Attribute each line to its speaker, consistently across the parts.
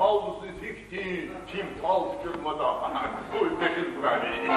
Speaker 1: havlusu sikti, kimsal çıkmadan. Bu peşin bari.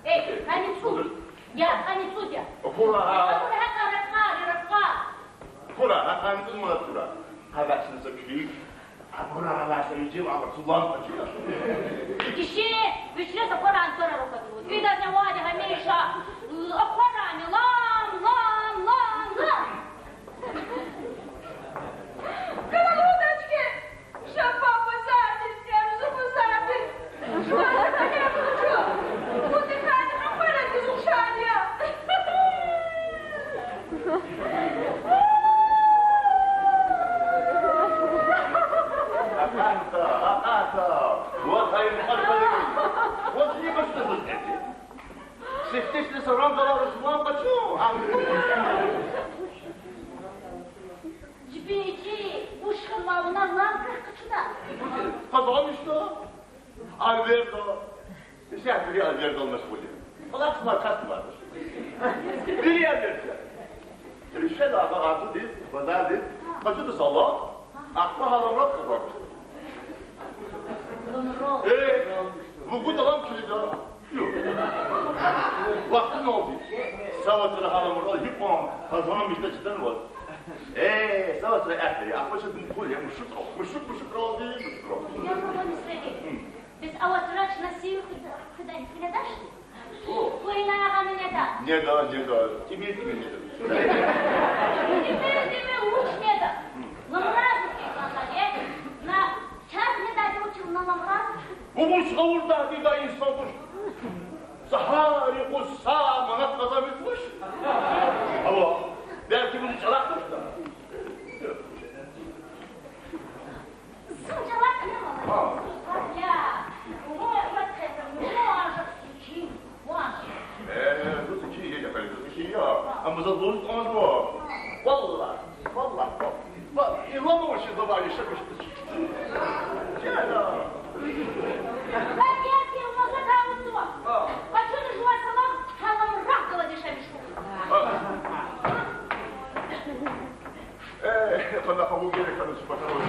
Speaker 2: Эй, конецу. Я конецу я.
Speaker 1: Kura.
Speaker 2: Кура.
Speaker 1: Kura. Hanım mı kura? Havasınıza küçük. Kura havasını cim ama kullan açıyor.
Speaker 2: Киши, вечеринка Коран тоже рукоделает. Видать, не Вадя, Миша, о Коране, лам.
Speaker 3: Колодочки! Шапапа задень, зубы задень! Что я хочу? Удыхание, хапара без ушания!
Speaker 1: Аката. Вот они подходили. Вот не по что тут эти. Сестись сором дала Руслан почему?
Speaker 2: Джбейчи, ушкан мавна лампах качуда.
Speaker 1: Kazan işte. Alberto. Sen bir Alberto olması bu değil. Kulak markası vardır. Bir Alberto. Rüşvet ağa adı değil, pazar değil. Kaçı da sallan. Akma halamrat kazanmış. Bugün adam kilidi. Yok. Vakti ne oldu? Savaşçılı halamurda yıkmam. Kazanan işte cidden var. Savaşçılı erkeği. Akbaşa dün kul ya. Muşuk oldu. Muşuk oldu.
Speaker 2: Я могу не среди. Без аватрач на силу куда дашь? Курина аганы не да.
Speaker 1: Не да. Тебе не да.
Speaker 2: Тебе луч не да. Ламразу на час не да, учил на ламразу.
Speaker 1: Bu savurda bir da insandır. Sahari kussa manat kazanmış. Ama belki bunu çalakmış da.
Speaker 2: Сумчалак не мало. Я, вот это, может, сучи, может.
Speaker 1: Kız iki iyi yapalım, kız iki ya. Ama za doğru olmaz mı? Vallahi. Bak, İlhan'ın şu zaman yaşamış. Gel.
Speaker 2: Как я пил на закалываю. А что ты жила салам, халам ракова дешевишь?
Speaker 1: Bana havu gerek kalır bakalım.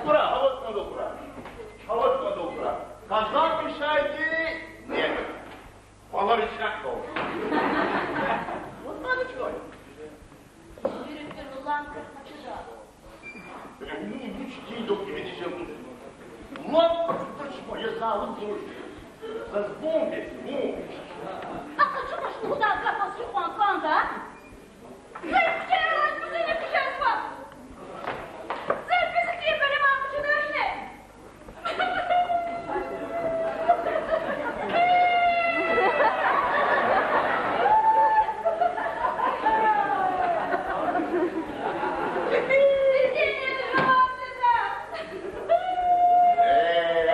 Speaker 1: Bura, hava dokura. Kazan bir şeydi. Niye? Falan içine oldu. Bunlar hiç var.
Speaker 2: Yürüttür ulan kırpmaçıda.
Speaker 1: Bunun hiç değil yok gibi diyeceğim. Ulan çıkma yazalım konuş. Siz bombe.
Speaker 2: А хочу наш куда капал Степан Канга?
Speaker 3: Зайчерилась, не печальство! Запись какие понимал, что дальше?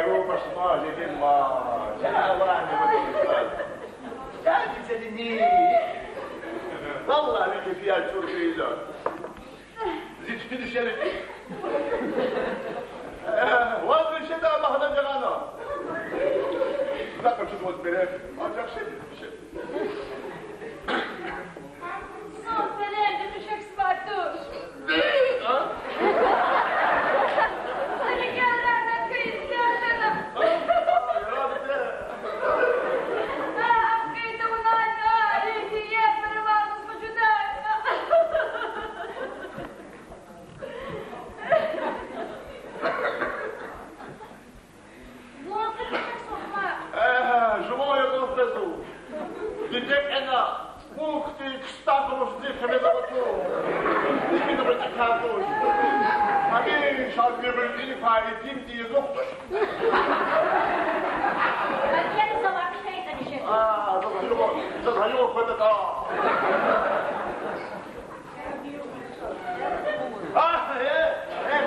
Speaker 1: Rupa smaz, edin ma. Ya ulan ne bakıyorsun? Sen seni niye? Vallahi bir kefiyer çok güzel. Ziçki düşelim. Vaz bir şey daha mahdan canana. Bir dakika şu dost beni. Ancak bir şey.
Speaker 3: Софелер, душек спартуш!
Speaker 1: Ha?
Speaker 3: Старикаларна кристианана! Аккайда унайда, рейдия, перевалку спочудайна!
Speaker 2: Вот это как сохма.
Speaker 1: Живое конфезу. Дитек ена. Ух ты, кстати, рождение золото. İki de böyle kalmış. Hadi şarkıyı böyle ifade edeyim diye yoktur.
Speaker 2: Какие заварки это дешевишь?
Speaker 1: Zaten yok böyle daha.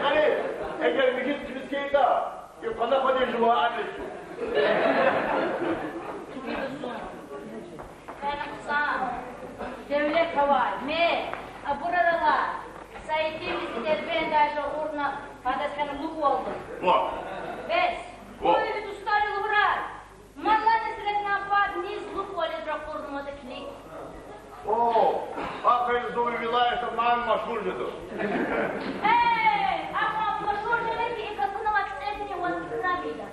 Speaker 1: Hani, eğer bir git Türkiye'de, bana kadar juva adresi.
Speaker 2: Devlet hava, a buralar, sayıdığımız ben даже urna padaskanlık oldu.
Speaker 1: Bak.
Speaker 2: Без,
Speaker 1: О.
Speaker 2: ой, ведь устали врать. Могла не средна пад, не слух воли дракурному декли.
Speaker 1: Oo, aferin Zoe vilayeti man maşhur dedi.
Speaker 2: Эй, а пошел же эти и как на вакцинировать набида.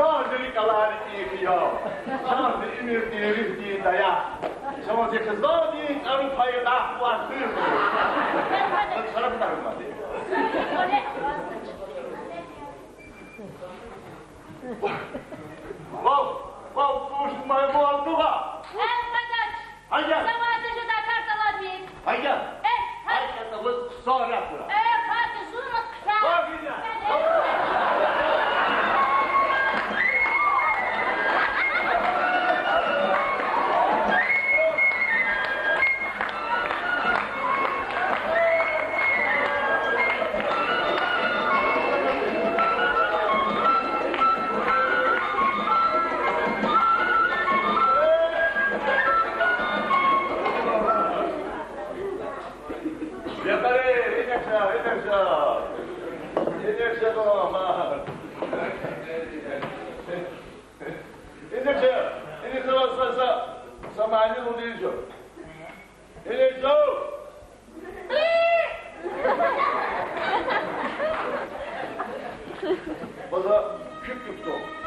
Speaker 1: Şahırcılık alanı yıkıyor. Şahırcı ümür diye rühdüğü dayak. Şamacı kızlar diye Avrupa'yı da ulaştırır. Sana bir tarafından değil. Wow, слушай, Алтуга!
Speaker 2: Падач!
Speaker 1: Hayya!
Speaker 2: Zamanı da kartalar bir.
Speaker 1: Hayya!
Speaker 2: Hadi.
Speaker 1: Hayya, bu sonra bura.
Speaker 2: Hadi sonra kral.
Speaker 1: Bak yine. Bana küp küp soğuk.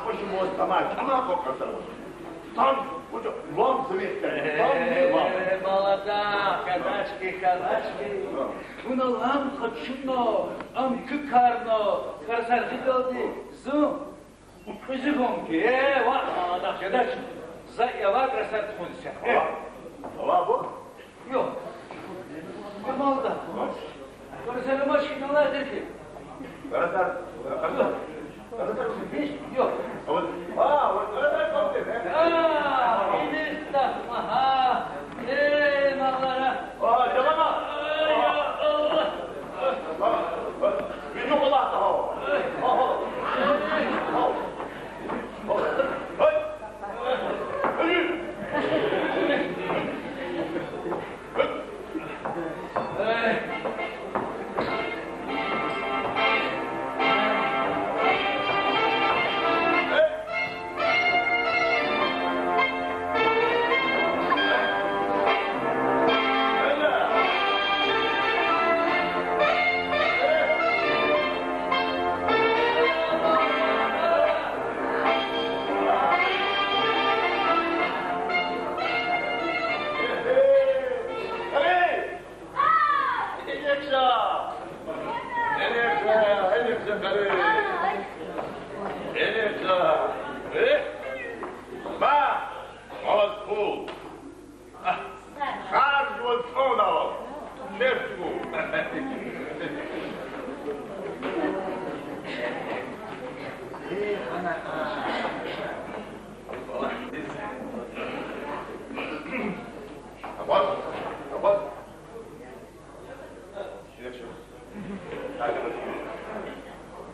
Speaker 1: Başım o tamam, tamam korkarsan. Tam hocam, vam zıvekler, tam ne vam?
Speaker 4: Молода, казачки. Bunu am kaçınno, am kükarno, karsan gidiyordu. Zum, kızıgım ki, var ada kadar. Zaya var karsan konuşacak.
Speaker 1: Hava bu?
Speaker 4: Yok. Malda. Karsan maşinalar dedi.
Speaker 1: Karasar.
Speaker 4: Hiç yok.
Speaker 1: Karasar komple be.
Speaker 4: Henüz takma ha. Mallara.
Speaker 1: Calama. Bir yok ola da.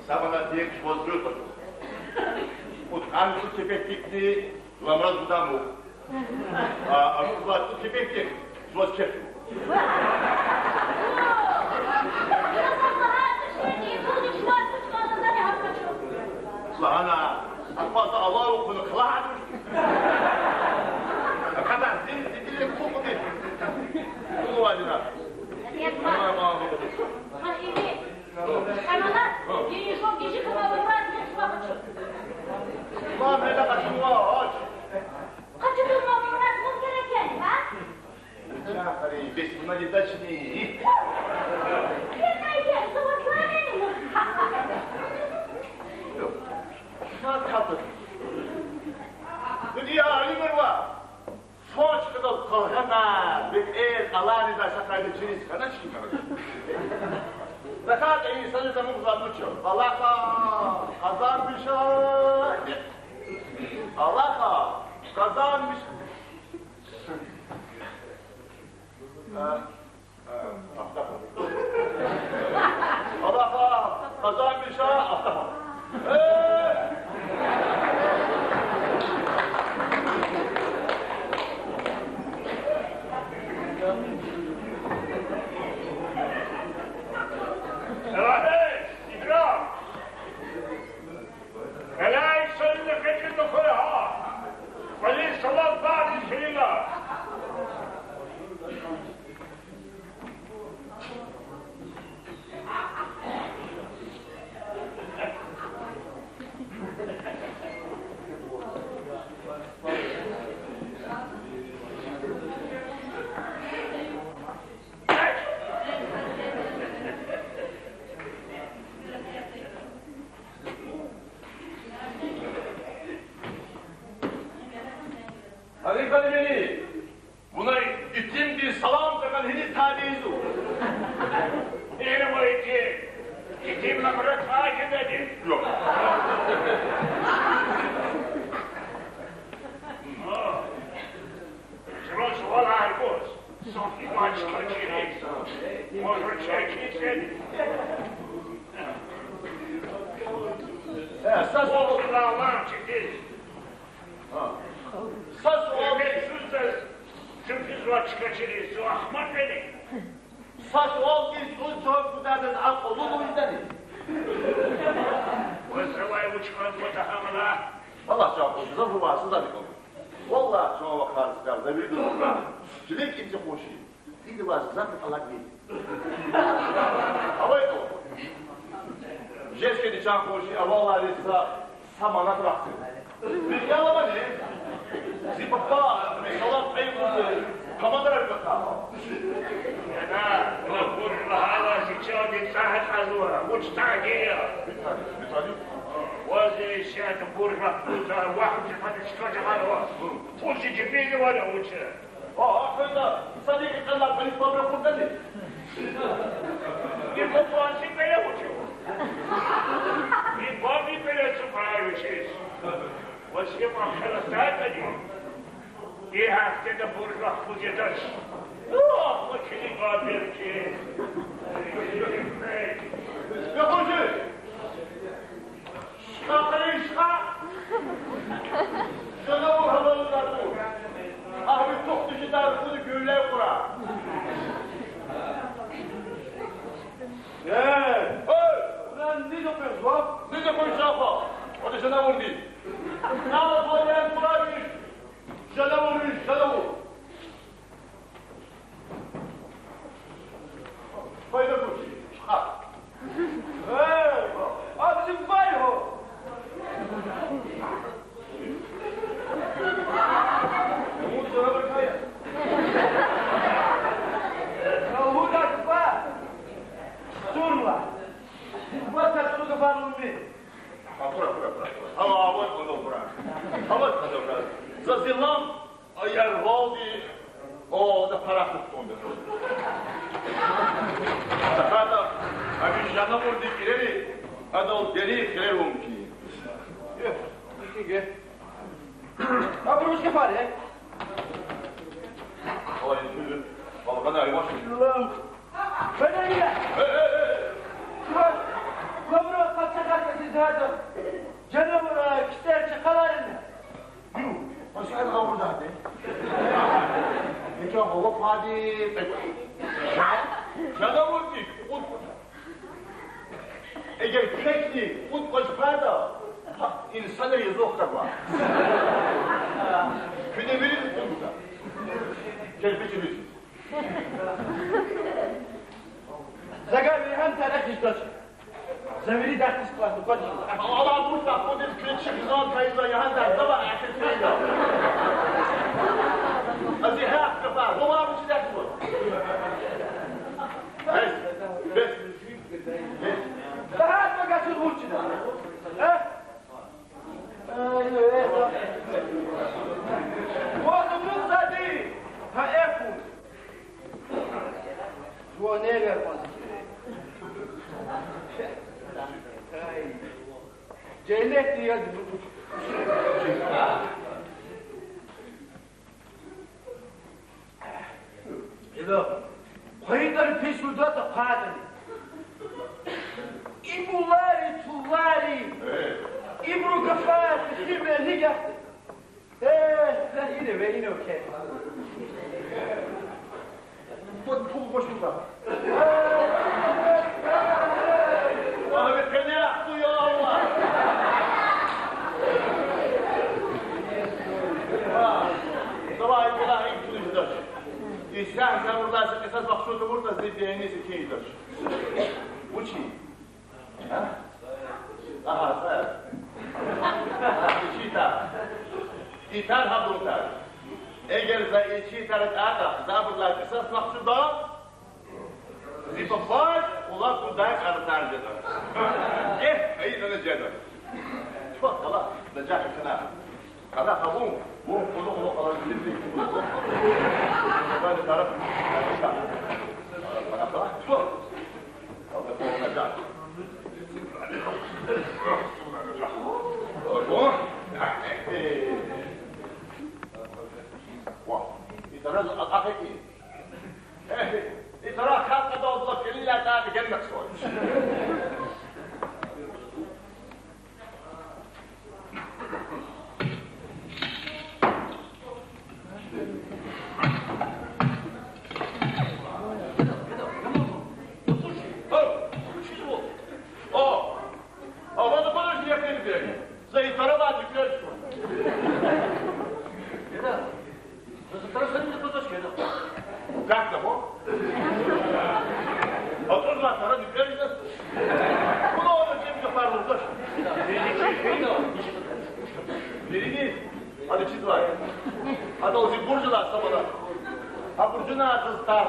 Speaker 1: Самое день воздуха. Вот анку теперь пикни, ламраз будаму. А вот тут теперь пик, вот чек. Слана, акваза Аллаху bunu kılahadır. Kadar dili kokudu. Bu vacina. Tamam.
Speaker 2: Kanalar, yeni çok gece kanalı var, mutfağı çok.
Speaker 1: Ulan böyle kaçınma, aç.
Speaker 2: Kaçırılma uğraşmak gereken, ha?
Speaker 1: Çakırı, besmuna gidacini.
Speaker 2: Yemeğe, sıvıtlar benim.
Speaker 1: Yok. Nasıl kapı? Dünya alimler var. Soç kadar kalkana, bir el Allah'ın da şakaydı çiriz kana çıkıyor. Fakat insanı zaman uzatmışıyor. Allah'a kazanmış. Allah'a kazanmış. Allah'a kazanmış. Halifeli beni, buna itim bir salam takan henüz tabiiz olur.
Speaker 5: Benim o itimle bırak takip edin.
Speaker 1: Yok.
Speaker 5: Сразу Валаргос, Софья мачка через, может чекить.
Speaker 1: Saz ol.
Speaker 5: Allah'ım çekil.
Speaker 1: Saz ol.
Speaker 5: Ömeksizsiniz. Sürpriz var çıkaçırız. Ahmak beni.
Speaker 1: Saz ol ki sul çok güzeldir. Akıllı bu yüzden.
Speaker 5: Вызывай учкан фотохамла.
Speaker 1: Allah çok güzel bu vasıf da bir konu. Vallahi çoğu vakarız kaldı. Bir durumda. Çilek kimse koşuyor. Bir de vasıf zaten Allah değil. Havayı koy. Keşke dişan koşu avalarıysa samana bıraktı. Bir yalama ne? Zipapa, meşalat eyvallah. Kamadar bakalım.
Speaker 5: أنا نقول هذا شيء يتساعد حزورة مستعجلة
Speaker 1: Lütfen.
Speaker 5: وزي الشات بورجا فلوسها واحد جفت شكوت على واحد وش جفيني ولا وش
Speaker 1: Aferin. Sadece kallar polis babra burada ne?
Speaker 5: يبقى فانسي بلا وشو يبقى بلا سفراي وشيس وش يبقى خلص تاكدي ايه هفتة بورجا فوزيتاش اوه وكلي قابل كي
Speaker 1: Yapıcı! Şakayı şak! Sana bu havalılar bu. Abi çok dışı tarzını gülle kura. Hey!
Speaker 4: Ulan ne yapıyorsun lan?
Speaker 1: Ne de koy şafa? O da sana vurdu. Ne yapalım ben kuraymış? Sana vurmuş, sana vur. Fayda bu. Şak!
Speaker 4: Hey! Abicim var o.
Speaker 1: Umut sana bakaya.
Speaker 4: Yahu da kıpa. Durma. Bak şunu kafanın bir.
Speaker 1: Pura. Ama вот он пора. А вот он пора. За зелом я волди о да пара tuttum. Sakata abi jana vurdu kireli. Hadi o deli kirelum ki.
Speaker 4: Gel. Abi hoş geldin.
Speaker 1: Ay şimdi balkona ayvaş.
Speaker 4: Ulan. Ben öyle. Ulan. Kavra kaçacak herkesi zaten. Canavar ister çıkalarını.
Speaker 1: Başka kavurdu hadi. Geçen hava hadi. Jana vurdu. Eğer kekli, ut başpada, insanı yazık da var. Küne verir misin burada? Kerpiçi misin?
Speaker 4: Zagar bir hem tane kişiler. Zemiri dertlis kılardı.
Speaker 1: Allah burada, bu da küçük güzel kayıtla yahan da sabah erkek sayıda. Azı her kafa, bu var mı çizek bu? Bes.
Speaker 4: Daha mı kaçır bu içine? He? Bu adamın zaten. Ha efu. Bu ne yapmaz? Cennet diye İdo, kayıtları peşurda da padani. İbulari tullari. İbru kafar, kime nigahti. Yine okey.
Speaker 1: Bu boşlukta. Ahmet beni yaktı ya Allah. Sabah ilahi kılıçlar. İsyan sen buradasın, esas maksudu burada, ziddiğini sikiydir. Uçi. Aha, sen. İtar hablutar. Eğer iki taraf ada, zabırlar esas maksuda, zipapar, ulan buradan karıtarcıdır. İyi tanıcıdır. Çok kala, necah sana. Kala kabum, bu kulu kalan bildik. Böyle taraf, bana bak, çok. Kaldı bu necah. Bu? İtiraz akaki. İtiraz kalkada oldular, kelliler tabi gelmek soy. Bana şey yapayım diye. Zayıflara bak boşuna kızlar.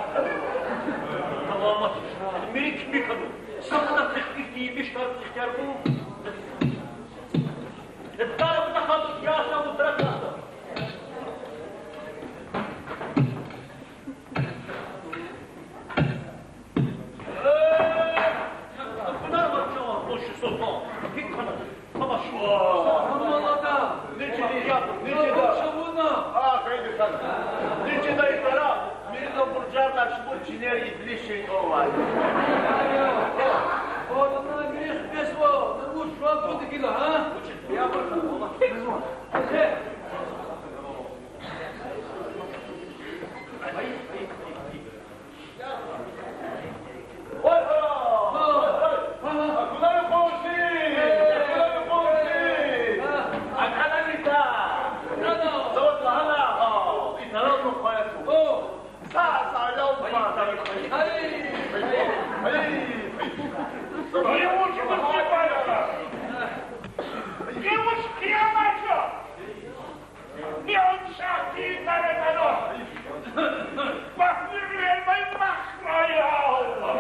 Speaker 4: Tamam. Minik bir kadın. Sakına teknik giymiş kadın ihtiyar bu. Tarafı da kadın yaşa bu bırak kaldı. Pınar var ki o boşu sopa. Hik kanadı. Ama şu. Saçmalada. Niçin yaptın? Niçin de?
Speaker 1: Ah kaydı kadın. Niçin de itara? Biri de burcarlar şu çiner iblis şey o var.
Speaker 4: Oğlumdan bir esmes var. Ne bu şu an tuttu kilo ha? Ya bakalım Allah kızım. Hadi.
Speaker 1: Oy Kulağın boşu! Kulağın boşu! Akalanita! Zavut lahana! İtaral mı koyasın? Sağ yapma!
Speaker 4: Hayır.
Speaker 5: Не учим успеваться! Не успеваться! Не он шахти таратано! Пахнет мой махная Allah!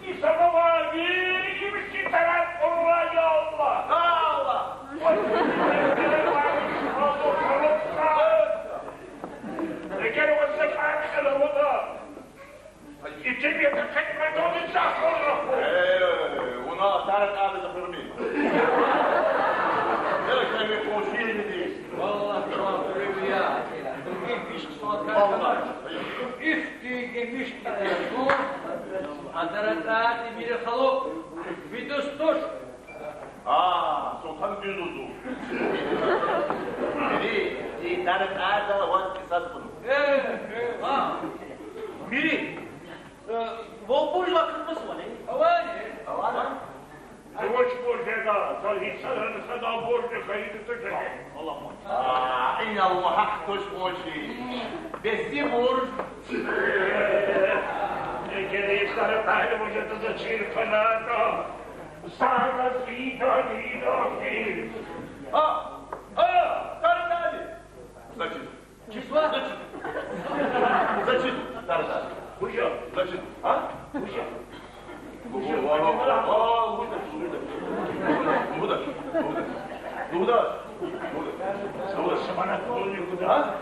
Speaker 5: И самого и тарат Allah Allah!
Speaker 1: Allah!
Speaker 5: Eğer o sefer kalabalık İçin yetişmek olacak olur.
Speaker 1: Ona tarak abi zıpırmayın. Ne kadar konuşuyor mu değil?
Speaker 4: Vallahi şu an rüya. Gitmiş saatler kadar. İfti gitmiş gider. Bu adaratlar bir haluk. Bir dostur.
Speaker 1: Sultan Gülüzü. Biri, tarak ağda var kısas bunu.
Speaker 4: Biri. Volburla kırmızı var. Havani.
Speaker 5: Hoş borcada, salhisarını sada borcu kayıtı tutacak.
Speaker 1: Allah. İnallah hak toş boşi. Besi vur.
Speaker 5: Gereğizleri tahlim hocadıza çirkanada. Sağda zida değil.
Speaker 1: Tarak abi. Zачем?
Speaker 4: Числа?
Speaker 1: Зачем? Tarak abi.
Speaker 5: Hocam,
Speaker 1: Зачем?
Speaker 5: hocam. Sabana kullanıyor bu da.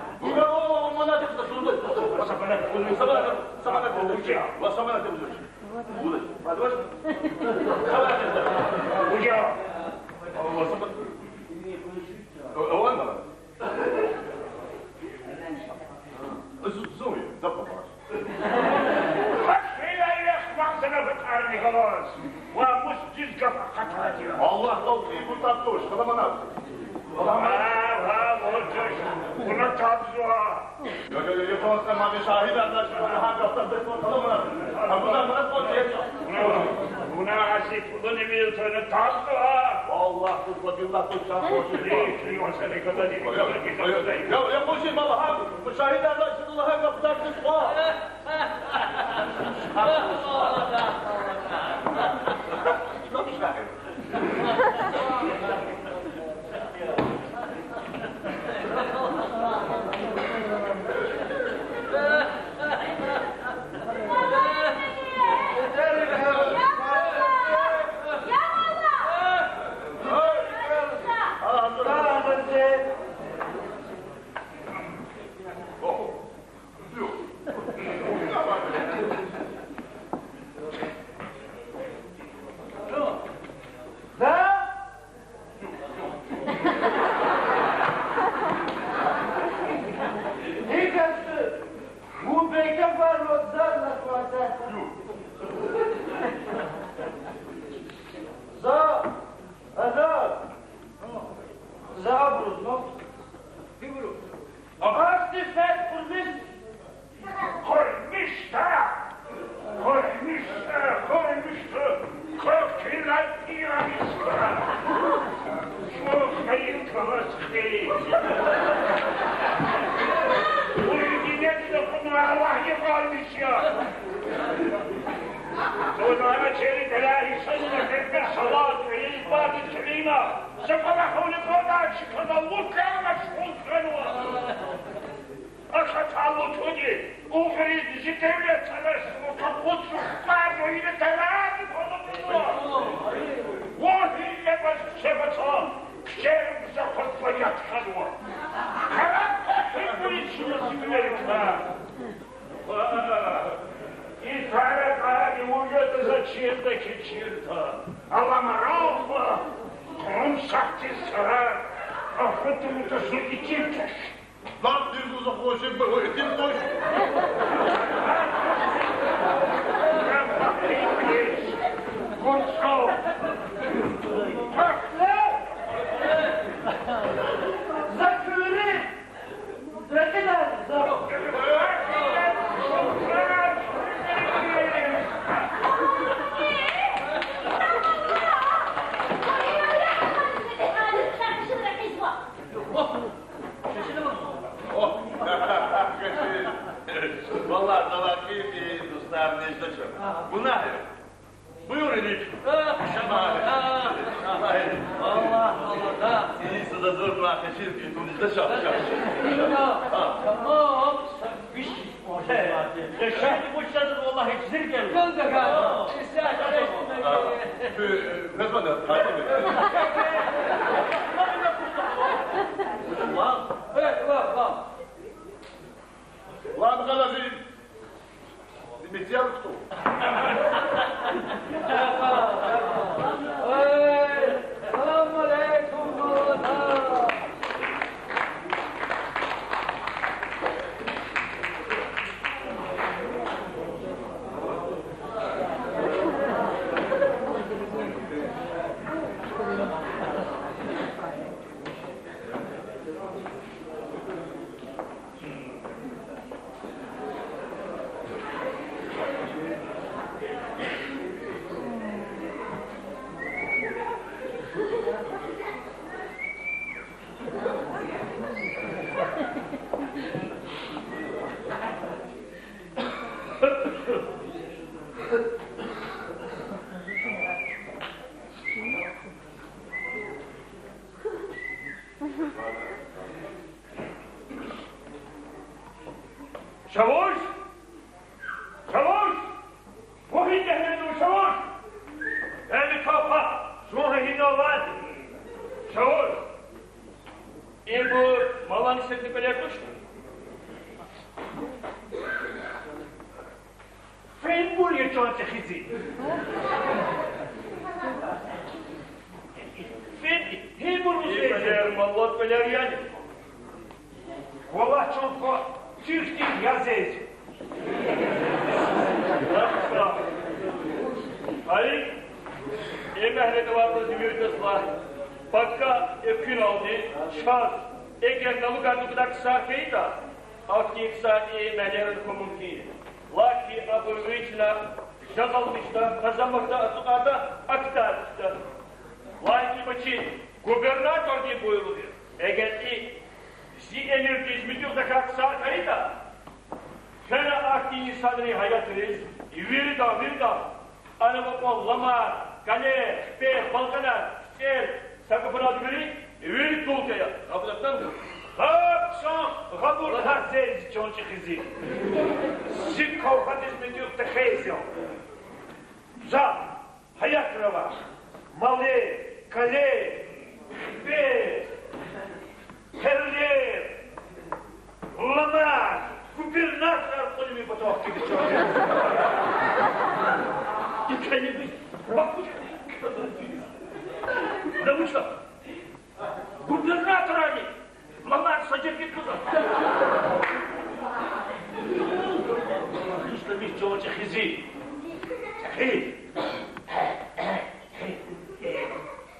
Speaker 5: Sabana kullanıyor. Hocam. Bak şeyler yakmak sana bıkar Nikolas. Vamus düz kafa katlatıyor.
Speaker 1: Allah olsun, bu tatlı hoş, kalamana.
Speaker 5: Hocam. Buna tarzı var.
Speaker 1: Yapamazsan madde şahit arkadaşlar, hangi hafta destek kalamana. Bundan bana soracak.
Speaker 5: Buna asik bunu emiltonu tarzı var.
Speaker 1: Allah kızla billah tutacağım hoşu değil.
Speaker 5: Ne kadar değil.
Speaker 1: Ya koşayım baba abi. Bu şahit arkadaşlar Allah'a kapıdan tutma.
Speaker 5: Akşatalı tuni, uğri dizi devlet sanırsın, kaputsu, pardon yine terörü konu. Vahiy yapası sebata, küçeğim bize korkma yatkan var. Karanlık hep bir içine sıkıverik ha. İntihara kara bir uca da çiğirde çiğirde. Allah'ıma rahma, konum sakti sarar, affetimi de su içim keş.
Speaker 1: Lan düz uzak boşun, bu etin boş.
Speaker 5: Ben bakayım geç. Kontrol.
Speaker 4: Zakırı! Bırakın
Speaker 1: Oh, vallahi salak bir dostlar Necdet çok. Bunlar buyur Elif. Şahane. Şahane.
Speaker 4: Allah Allah.
Speaker 1: Senin suda zor bırakışır bir tunizde çok.
Speaker 4: Tamam. Bir şey
Speaker 5: Şimdi bu çadır vallahi zir geldi.
Speaker 4: Kanka kanka.
Speaker 1: Kızma da takip et. Ulan.
Speaker 4: Evet bak.
Speaker 1: Ulan kadar bir Dimitri Aruktu.
Speaker 4: Selamun aleyküm.
Speaker 5: Çavuş! Çavuş! Vahiy dehnedu çavuş! Beni kapa! Sonra hinovan! Çavuş! Bu malan istedi böyle yapmıştı. Fen buraya çoğunca hizi. Fen, he buraya şeyler mallat böyle yani. Kola çok Türk değil yazıyız. Ali, emehlede vardı zümrüt var. Bakka ekün aldı, şaz. Eğer nalı kartı kadar kısakayı da, aktif saati melerin komunki. Lakin abırgıçla, şazalmışta, kazanmakta, atıkada, aktarmışta. Lakin maçı, gubernatör diye buyuruluyor. Eğer si enerjimiz yok da kalk saatleri da fena akti insanları hayatırız virda ana baba lama kale be balkana sel sakıfın adı biri virid dolkaya kapıdan mı? Kapsan kabul hazzez çonçı kızı si kavkatizmi yok da kayızyon za hayat rava malı kale be Terler, lama, gubernatör kolimi fotoğraf gibi çoğuyor. Dükkanı bir, bak bu ne uçta? Gubernatör Ali, lama sacır git kızım. İşte bir çoğunca hizi. Hey,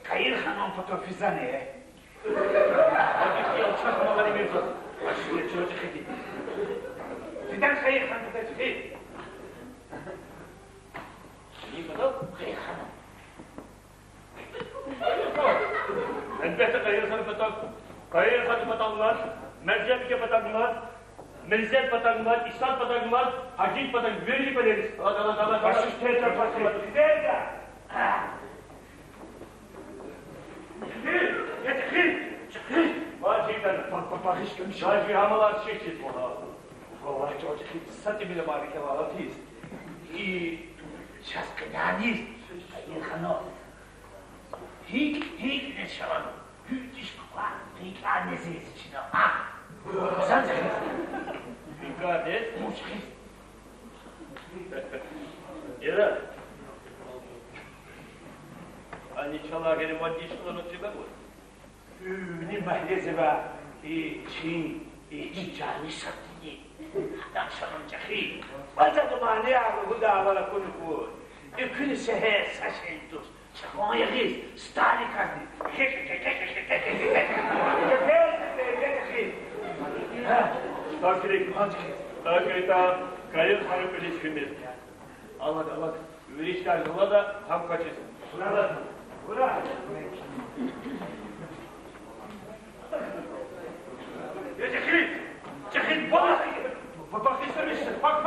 Speaker 5: Kayır Hanım fotoğrafıza ne? Hadi alçak mağara mevzu. Başlıyor çocuk idi. Fidan Kayır Hanım da çıkıyor. İyi kadar Kayır Hanım. Elbette Kayır Hanım patak. Kayır Hanım pataklar. Merzemke pataklar. Merzem pataklar. İhsan pataklar. Hacil patak. Verili peleriz. Başlıyor teyze patak. Teyze. Çıkır. Çıkır. Var şeyden. Bak. باقیش که میشه داشتی همه باید شکید بودا والله جاج خیلی سطی میده باری که والا تیست ای چسک نیست این خانم هیچ نشان هیچیش بکن هیچ نزیز چینا سن خیلی بیکار نیست موش خیلی یه Ani çalarken maddi şunun tipe bu. Ne mahleze ba Çin ticari sattı. Akşamın cahi. Bazen dumani abi bu da bana konu. Ikini seher saçentus. Çakma yagiz. Stali kazdi. Takdirek mancı. Takdireta kayır hanım öyle çıkmıyor. Allah. Ürişler yola da tam kaçırsın. Burada. Uра! Чахит, бах! Бах, исторически, бах,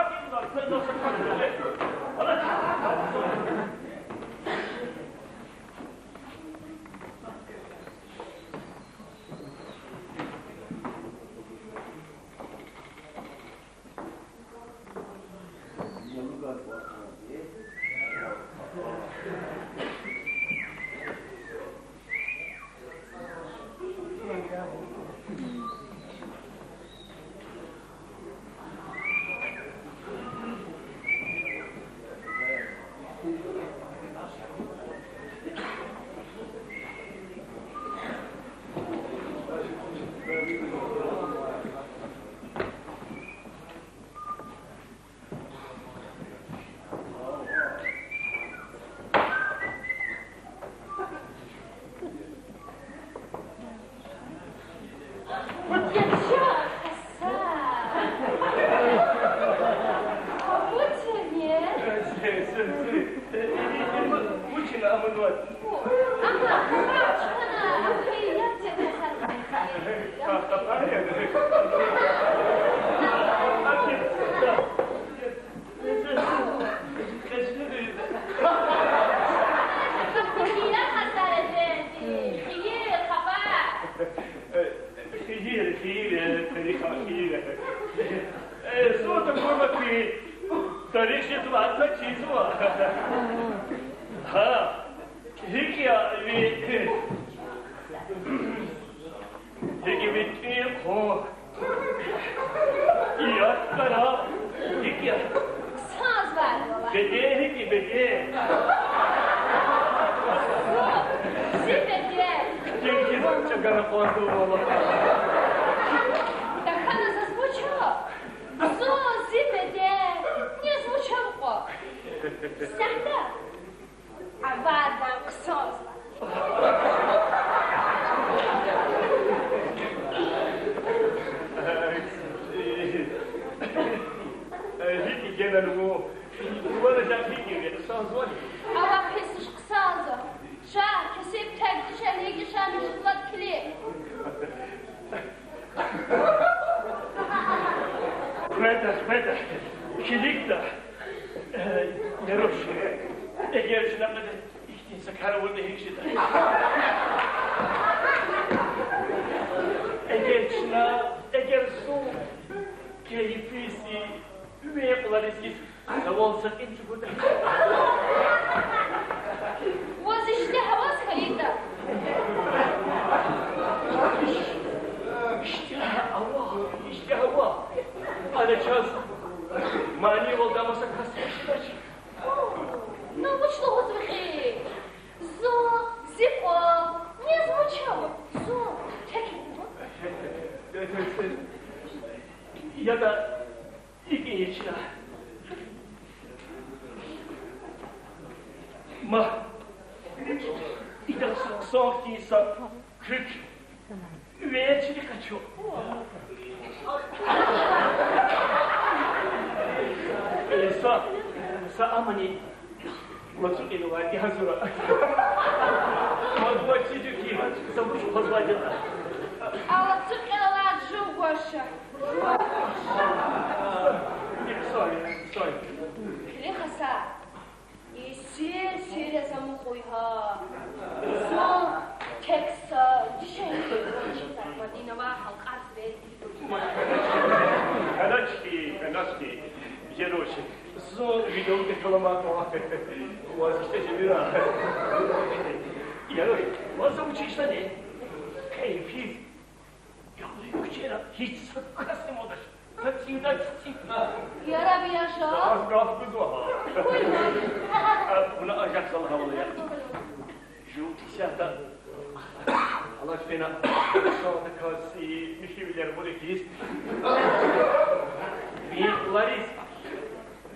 Speaker 3: Texas,
Speaker 5: Видел, ты коломатова. У вас, кстати, мира. Yarın, nasıl uçuşta ne? Keyfiz. Yolu uçera, hiç sıkkasım olur. Saçıyla çiçek.
Speaker 3: Yara bir yaşa.
Speaker 5: Az kalkmaz o.
Speaker 3: Buyurun.
Speaker 5: Buna acak salı havalı ya. Şu tişahta. Allah fena. Şahata karşı müşteriler bu dekiz.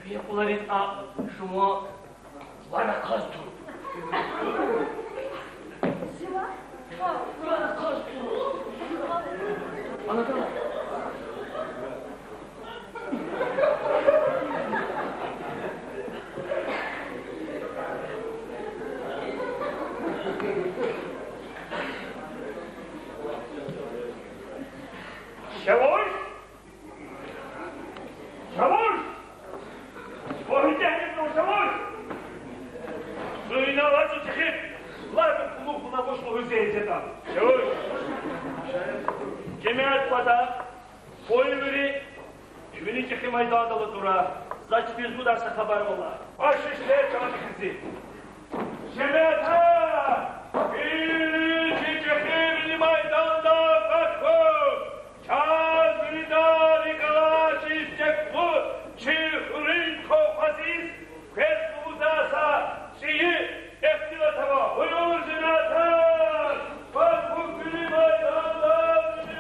Speaker 5: Viyapularis a şuma bana kazdı. Bana kazdı. Anladın mı? Şevoş! Şevoş! Spohite o şevoş! Suyuna var şu çıkıp, var bu kuluk buna boş mu hüzeyecek abi? Şevoş! Cemiyet bada, boyu biri, şunu çıkı meydandalı dura, zaç biz bu derse haber ola. Baş işleye çalan kızı. Cemiyet ha! İki çıkı meydanda katkı! Çazvidari galaçis çekfu, çihrin kofaziz, keskudasa, siyi eftilatama, buyur zinatan, bak bu günü maydandan günü.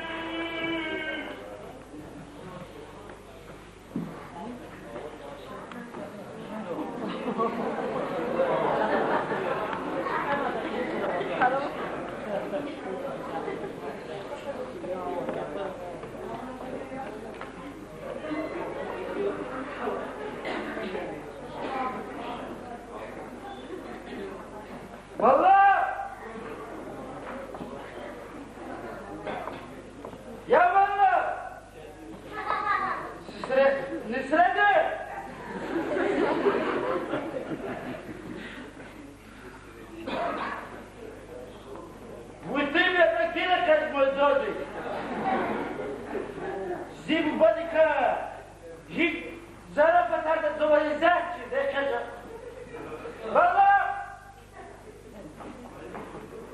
Speaker 4: Vallahi! Ya vallahi! Nisrede! Вытымя такие, как мой дождик. Зимбадика. Hik zarafatarda dolayızacı dekada. Vallahi!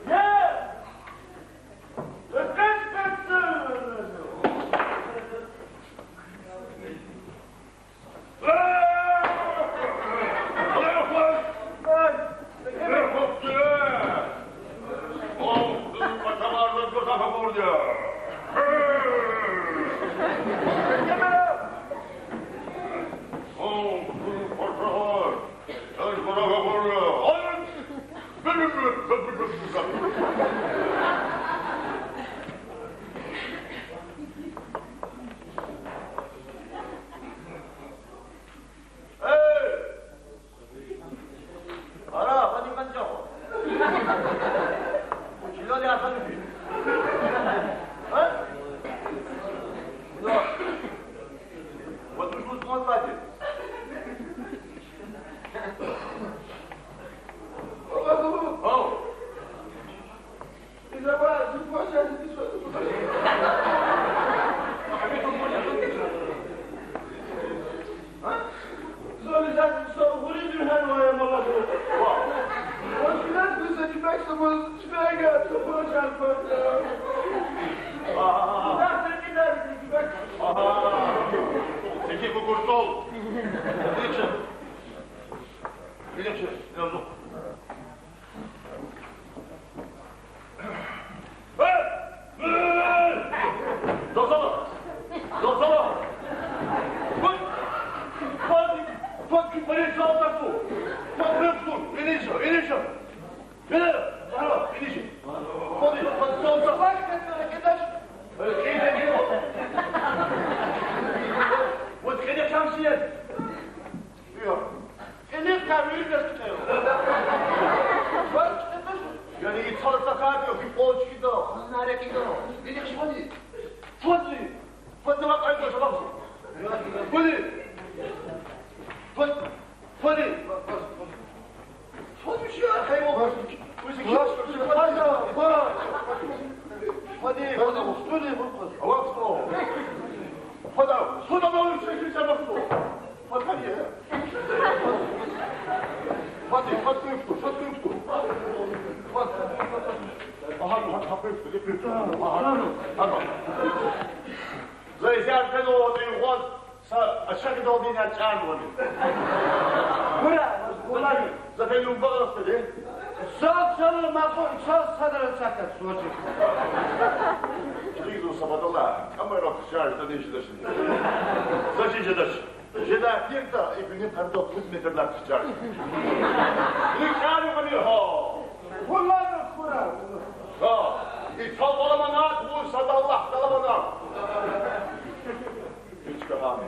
Speaker 4: Ya! Öküz kıttı!
Speaker 1: Seki bu kurtul. Gidin. Yandım. Dozala. Bak parayı sağlıkta bu. İnişim. Hadi sağlıkta. Bak arkadaş. Вот когда там сидят. Элек камеры достаю. Yani git salsa kalkıyor, bir bolç gidiyor, hanare gidiyor. Ne diyor şimdi? Fazla bak arkadaşa bak. Fadi. Fadi şey ya, kayma bak. Fadi. Fada, soda da olur, çekil sen bak bu. Fadi ya. زي كده يغوص الشكل ده دينا تشان وني
Speaker 6: Bura,
Speaker 1: zaten yum bağırsa dedi
Speaker 6: çok sadar sakar suçu.
Speaker 1: Чрезу Сабадала, камера кшар, это не ждешь. Зачем ждешь? Жда тирта и мне пардон, тут метрлар кшар. Кшар мани ho.
Speaker 6: Bunlar bura.
Speaker 1: Ha, и çalbalamana, bu Sadallah dalamana. Hiç kaham.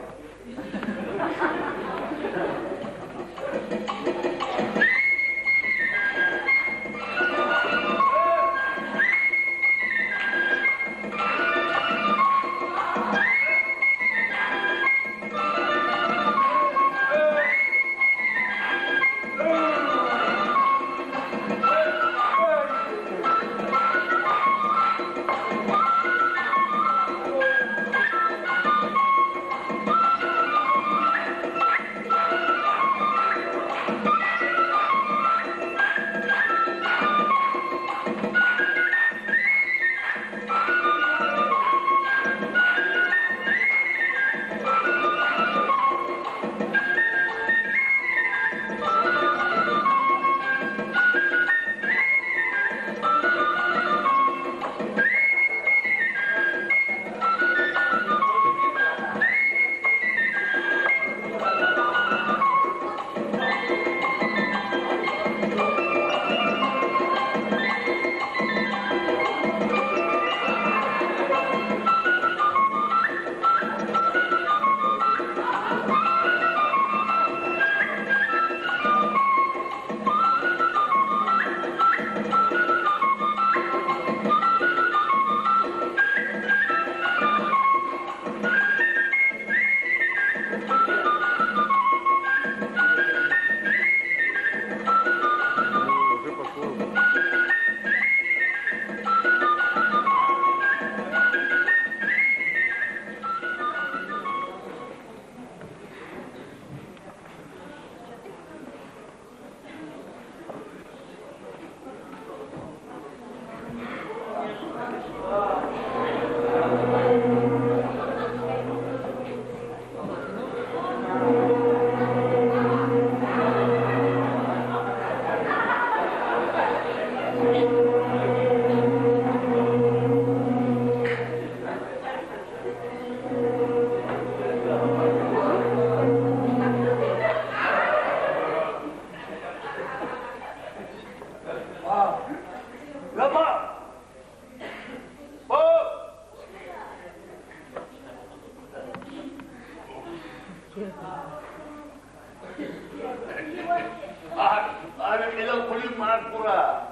Speaker 1: Abi helal koyun var bura.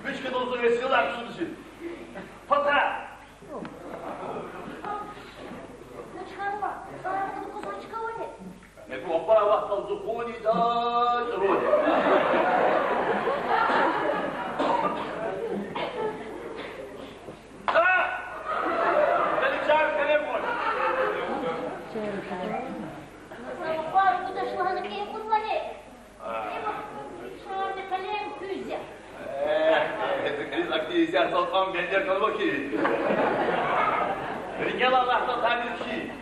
Speaker 1: Üç gün olsun esiyorlar şunu için. Fotoğraf.
Speaker 2: Начханова, сарапты кусочка оли.
Speaker 1: Ne bu oppa vaktan zukuni da rode. Beni çağır telefon.
Speaker 2: Сарапар, куда шла на кей кулване? Шарны калем күзя.
Speaker 1: Kriz aktivizyen salkan bender kalma ki. Ringel Allah'tan tanrı ki.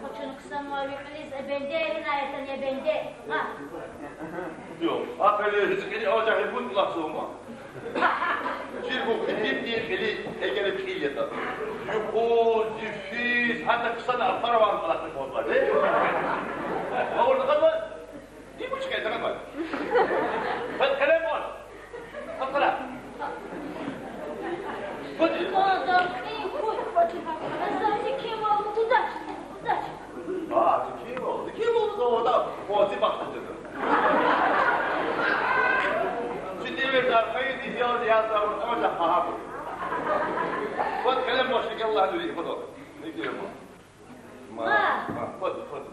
Speaker 2: Почему самой вихлиз бенде ринаяtan ya bende. Ha.
Speaker 1: Yok. Aferin rızkını olacak hepun kulakçılığıma. Şirku kıtip diye beni egele bir il yatar. Yukul, züffiz, hatta kısa da para var kulaklık oldular. Değil mi? Orada kalma. Bir buçuk ay sana bak. Hadi kalem var. Hadi kalem. Hadi.
Speaker 2: Kazan iyi kuy. Kazan kim oldu tudaş. Tudaş.
Speaker 1: Aa, kim oldu? Kim oldu da orada? Boğazı baktı dedi. Şimdi bir arkayı diziyoruz yazlar olacak paha bu. Hadi kalem boşluk Allah'ın ürüğü. Hadi oğlum. Ne diyor bu?
Speaker 2: Ha.
Speaker 1: Hadi, hadi.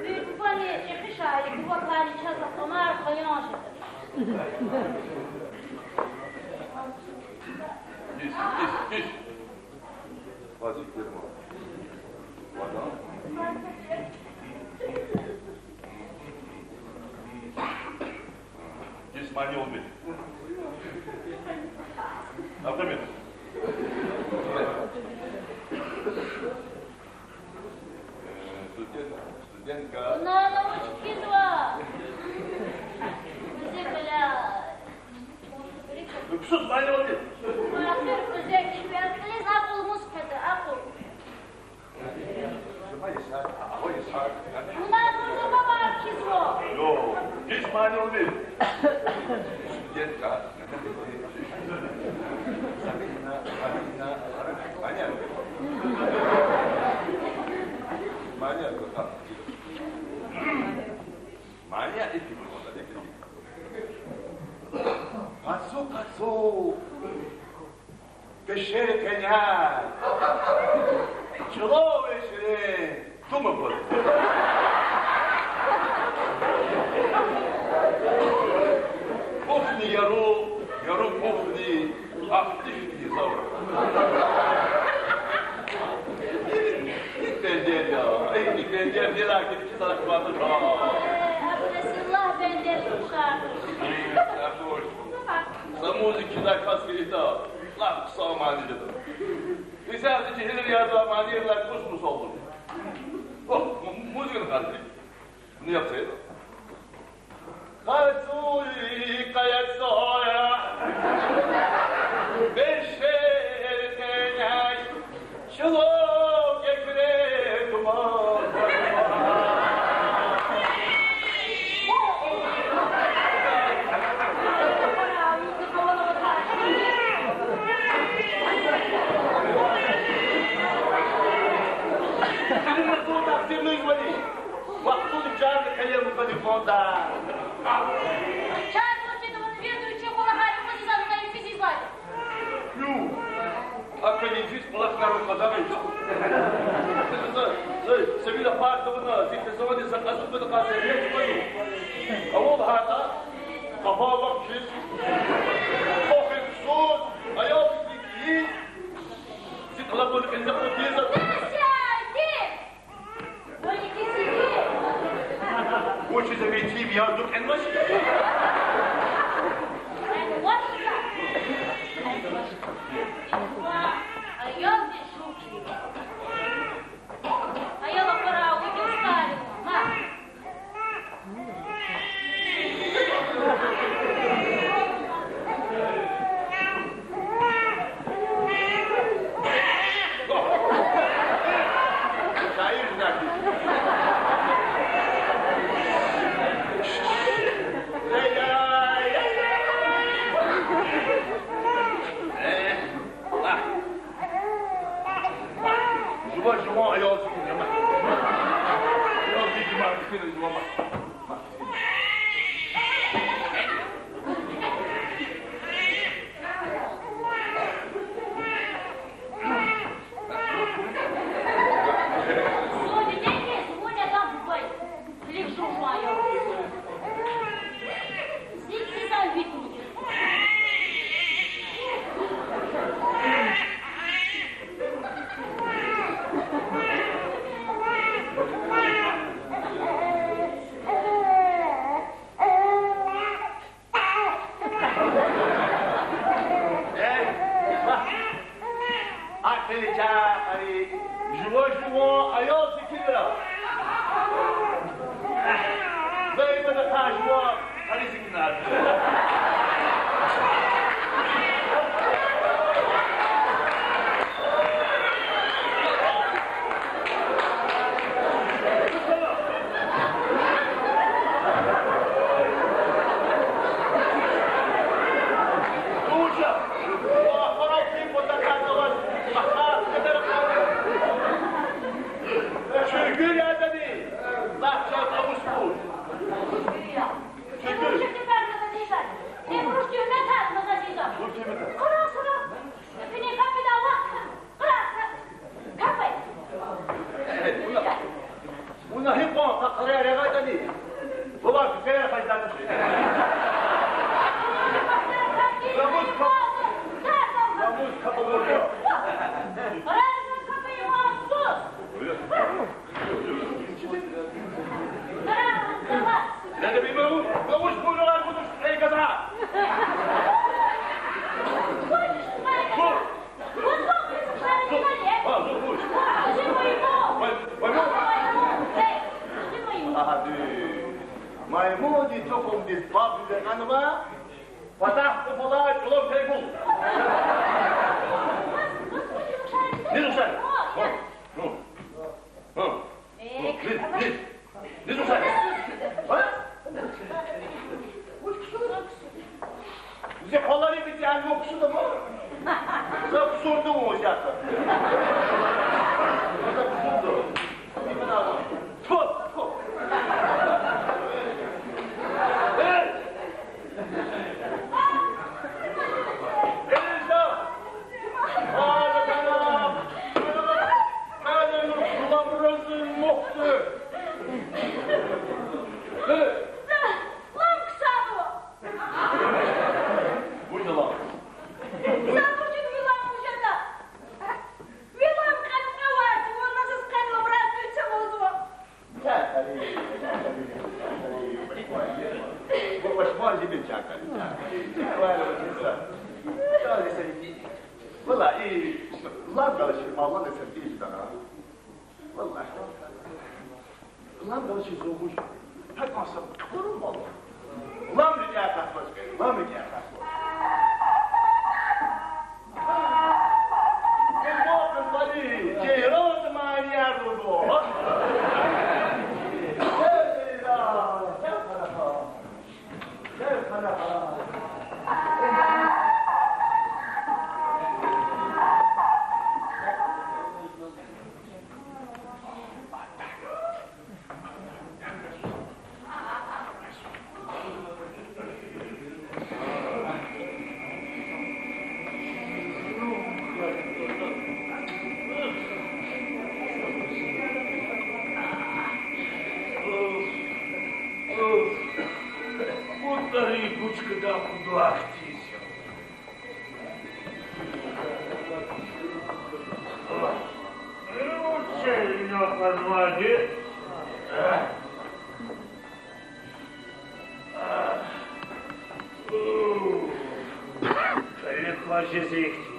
Speaker 2: Büyük bani çıkış ayı bu vakani çazak Ömer kayanışıdır.
Speaker 1: Düz. Hadi gidelim oğlum. Hadi. mani olmayı. Anladın Студентка.
Speaker 2: На научки два. Зекля.
Speaker 1: Sus mani olmayı.
Speaker 2: Aferin zek. Biraz akıl muskada akıl. Bunlar burada baba kizvo.
Speaker 1: Yo, hiç mani olmayı.
Speaker 7: Студентка. Понятно. Понятно, так. Manya etti bu konuda, ne bileyim.
Speaker 1: Пацу, пещери коня, человече, дума будет. Кухни яру кухни, ахтишки завр. İlk bender diyorlar ki iki salak vardır.
Speaker 2: Abdestillah benderi uşağı.
Speaker 1: За музыки заказ лета. Lan kısa mani dedim. Güzelce çehilir yazığa mani yerler kusmus oldu. Oh, müziğini kaldı. Bunu yapsaydı. Kaçsuy, kaçsuya. Beşer kenay. Şılok ekre duman. Вахтун чарли каем бани фонда.
Speaker 2: Чай хочет, он ведущий полагает, что не забыл на физи звать.
Speaker 1: Ю, а колледжист полахнару кадавай. Сабила партовна, зиктезованы заказу буду казать, я твою. А вот хата, кабалак чист, кохин суд, а я встики, зитлабуду кензапу тиза. Хочешь завести в ярдук энмаш?
Speaker 2: Ela é bem maluco, vamos por lá, vamos, ei, casar!
Speaker 1: Hadi. Maymuni tokum diz babile kanıma. Fatah kupola çolum teybul. Ne diyorsun? Ne diyorsun? Bize kolları bir tane yoksu da mı? Bize kusurdu mu o şartı? Bize kusurdu. Kimin adı? Tut, tut. Evet. Elisa. Ağlatanam. Karadeniz sulamırızın moktu. Evet.
Speaker 2: Lan kısa bu.
Speaker 1: Buydu lan.
Speaker 2: Zavrcın Milan Mujada. Milan kanka var. Он нас искал обратно цевозу.
Speaker 1: Bu başıma gibi çakal. Var mı? Şöyle seni. Valla iyi. Lan çalışır. Allah da sen iyi sana. Vallahi. Lan çalışır zormuş. Hep asıl tıkırım valla. Lan bir diğer kasmaz. Lan bir diğer kasmaz. Bir bakın bari. Ceyran maniyar durdu.
Speaker 5: Мутари бучкада кудуахтис. Лучше не позвони. Легко же зехтить.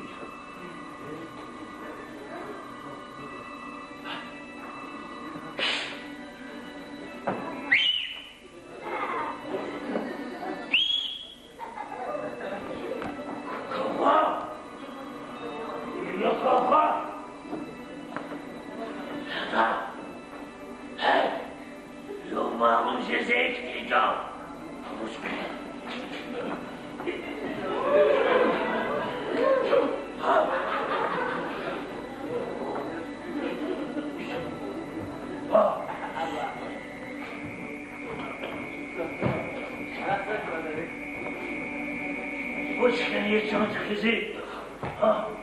Speaker 5: Очень, конечно, он